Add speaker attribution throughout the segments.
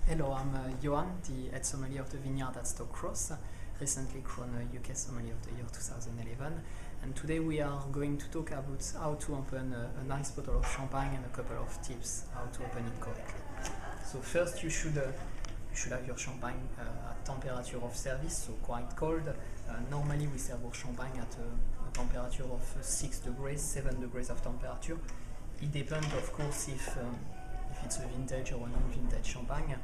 Speaker 1: Hello, I'm Johan, the head sommelier of the vineyard at Stoke Cross, recently crowned UK Sommelier of the Year 2011. And today we are going to talk about how to open a nice bottle of champagne and a couple of tips how to open it correctly. So first you should have your champagne at temperature of service, so quite cold. Normally we serve our champagne at a temperature of 6 degrees, 7 degrees of temperature. It depends, of course, if it's a vintage or a non-vintage champagne.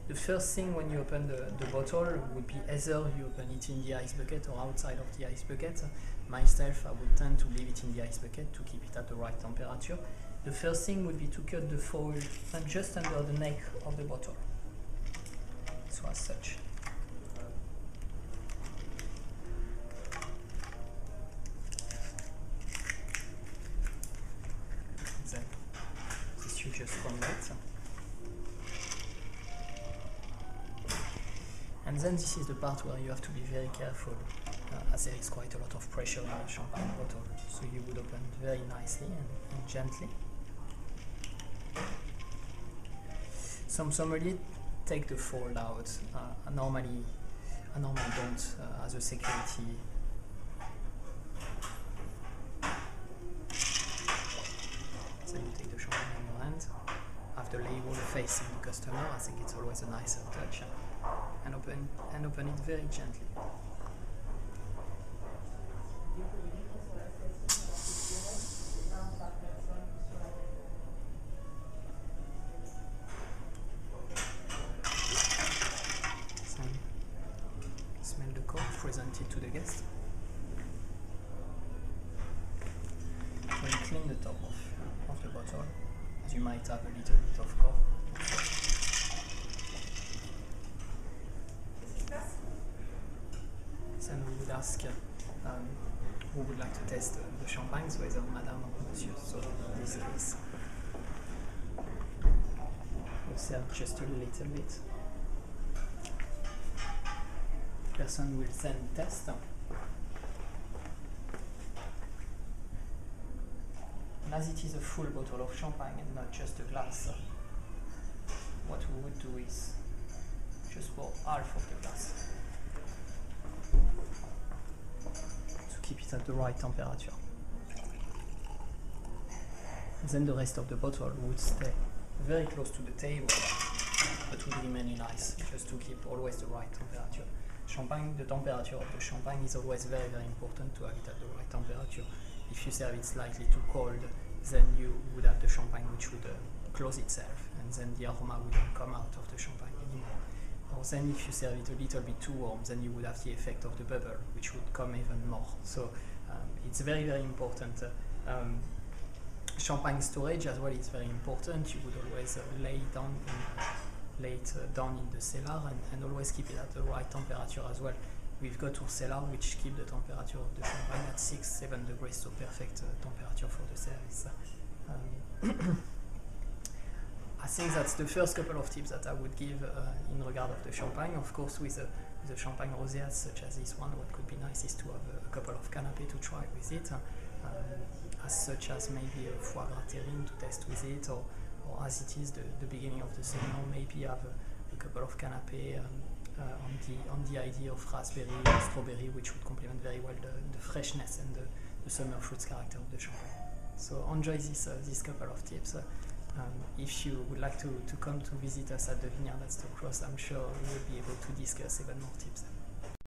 Speaker 1: The first thing when you open the bottle would be either you open it in the ice bucket or outside of the ice bucket. Myself, I would tend to leave it in the ice bucket to keep it at the right temperature. The first thing would be to cut the foil just under the neck of the bottle. So as such. Then this you just from it. And then this is the part where you have to be very careful, as there is quite a lot of pressure in the champagne bottle. So you would open very nicely and gently. Some sommeliers take the fold out. I normally don't, as a security. So you take the champagne in your hand, have the label facing the customer. I think it's always a nicer touch. And open it very gently. Then smell the cork, present it to the guest. Then clean the top of the bottle, as you might have a little bit of cork. Then we would ask who would like to test the champagne, so either madame or monsieur. So in this case, we'll serve just a little bit. The person will then test. And as it is a full bottle of champagne and not just a glass, what we would do is just pour half of the glass. Keep it at the right temperature. And then the rest of the bottle would stay very close to the table, but would remain in ice, just to keep always the right temperature. Champagne, the temperature of the champagne is always very, very important to have it at the right temperature. If you serve it slightly too cold, then you would have the champagne which would close itself, and then the aroma wouldn't come out of the champagne anymore. Or then if you serve it a little bit too warm, then you would have the effect of the bubble, which would come even more. So it's very, very important. Champagne storage as well is very important. You would always lay it down in the cellar and always keep it at the right temperature as well. We've got our cellar which keep the temperature of the champagne at 6-7 degrees, so perfect temperature for the service. I think that's the first couple of tips that I would give in regard of the champagne. Of course, with a champagne rosé such as this one, what could be nice is to have a couple of canapés to try with it, as such as maybe a foie gras terrine to test with it, or as it is the beginning of the summer, maybe have a couple of canapés on the idea of raspberry or strawberry, which would complement very well the freshness and the summer fruits character of the champagne. So enjoy this couple of tips. If you would like to come to visit us at the vineyard at Stoke Cross, I'm sure we will be able to discuss even more tips.